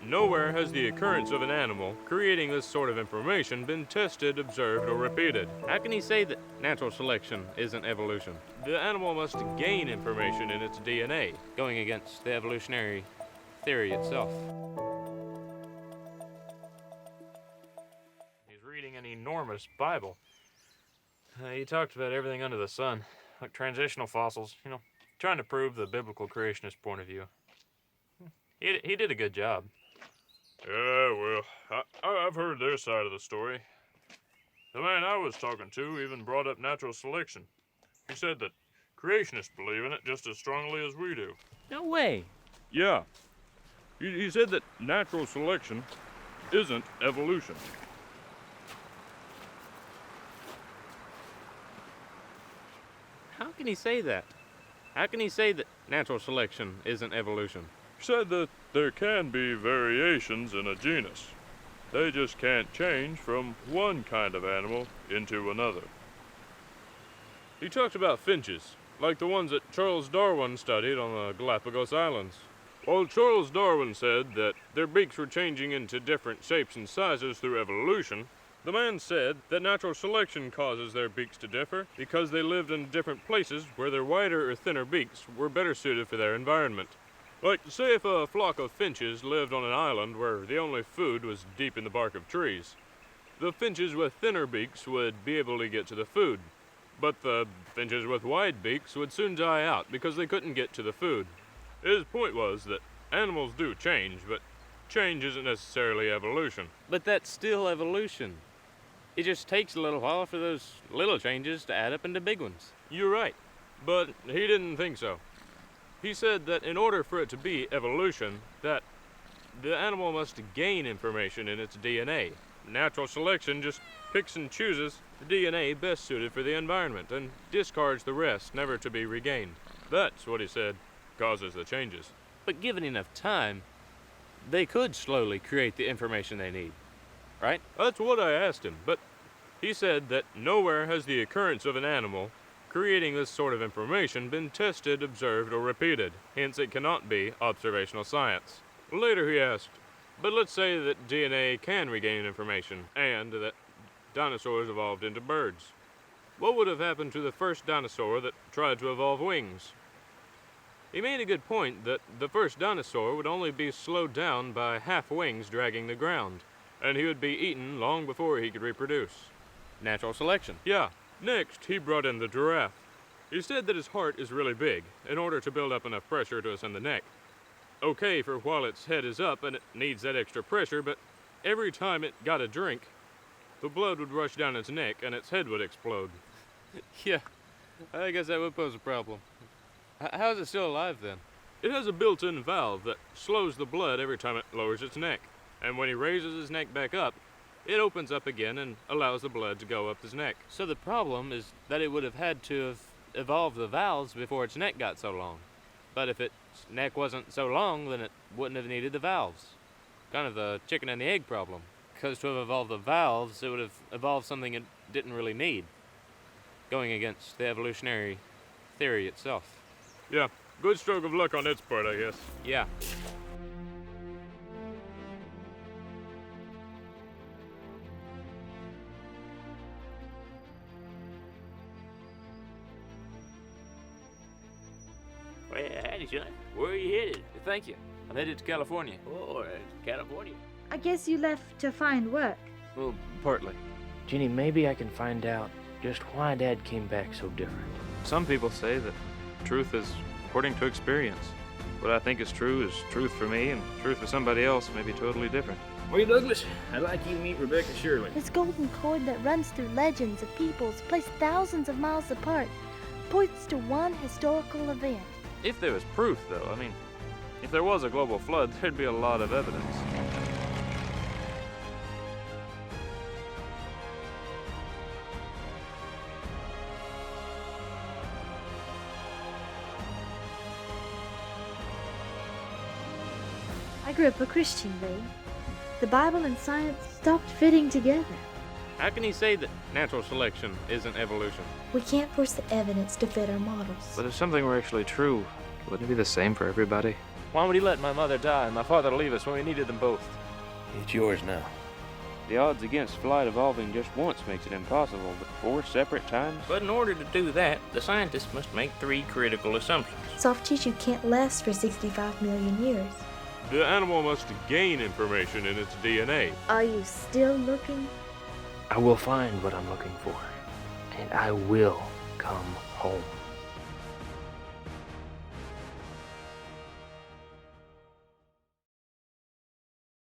nowhere has the occurrence of an animal creating this sort of information been tested, observed, or repeated. How can he say that natural selection isn't evolution? The animal must gain information in its DNA, going against the evolutionary theory itself. He's reading an enormous Bible. He talked about everything under the sun, like transitional fossils, trying to prove the biblical creationist point of view. He did a good job. Yeah, well, I've heard their side of the story. The man I was talking to even brought up natural selection. He said that creationists believe in it just as strongly as we do. No way. Yeah. He said that natural selection isn't evolution. How can he say that? How can he say that natural selection isn't evolution? He said that there can be variations in a genus. They just can't change from one kind of animal into another. He talked about finches, like the ones that Charles Darwin studied on the Galapagos Islands. While Charles Darwin said that their beaks were changing into different shapes and sizes through evolution, the man said that natural selection causes their beaks to differ because they lived in different places where their wider or thinner beaks were better suited for their environment. Like, say if a flock of finches lived on an island where the only food was deep in the bark of trees. The finches with thinner beaks would be able to get to the food, but the finches with wide beaks would soon die out because they couldn't get to the food. His point was that animals do change, but change isn't necessarily evolution. But that's still evolution. It just takes a little while for those little changes to add up into big ones. You're right, but he didn't think so. He said that in order for it to be evolution, that the animal must gain information in its DNA. Natural selection just picks and chooses the DNA best suited for the environment and discards the rest never to be regained. That's what he said causes the changes. But given enough time, they could slowly create the information they need, right? That's what I asked him, but he said that nowhere has the occurrence of an animal creating this sort of information been tested, observed, or repeated. Hence, it cannot be observational science. Later he asked, but let's say that DNA can regain information and that dinosaurs evolved into birds. What would have happened to the first dinosaur that tried to evolve wings? He made a good point that the first dinosaur would only be slowed down by half wings dragging the ground, and he would be eaten long before he could reproduce. Natural selection. Yeah. Next, he brought in the giraffe. He said that his heart is really big in order to build up enough pressure to ascend the neck. Okay for while its head is up and it needs that extra pressure, but every time it got a drink, the blood would rush down its neck and its head would explode. Yeah, I guess that would pose a problem. How is it still alive then? It has a built-in valve that slows the blood every time it lowers its neck. And when he raises his neck back up, it opens up again and allows the blood to go up his neck. So the problem is that it would have had to have evolved the valves before its neck got so long. But if its neck wasn't so long, then it wouldn't have needed the valves. Kind of the chicken and the egg problem. Because to have evolved the valves, it would have evolved something it didn't really need. Going against the evolutionary theory itself. Yeah, good stroke of luck on its part, I guess. Yeah. Well, howdy, son. Where are you headed? Thank you. I'm headed to California. Oh, California. I guess you left to find work. Well, partly. Ginny, maybe I can find out just why Dad came back so different. Some people say that truth is according to experience. What I think is true is truth for me, and truth for somebody else may be totally different. Well, Douglas, I'd like you to meet Rebecca Shirley. This golden cord that runs through legends of peoples placed thousands of miles apart points to one historical event. If there was proof, though, if there was a global flood, there'd be a lot of evidence. I grew up a Christian, Lee. The Bible and science stopped fitting together. How can he say that natural selection isn't evolution? We can't force the evidence to fit our models. But if something were actually true, wouldn't it be the same for everybody? Why would he let my mother die and my father leave us when we needed them both? It's yours now. The odds against flight evolving just once makes it impossible, but 4 separate times? But in order to do that, the scientists must make 3 critical assumptions. Soft tissue can't last for 65 million years. The animal must gain information in its DNA. Are you still looking? I will find what I'm looking for, and I will come home.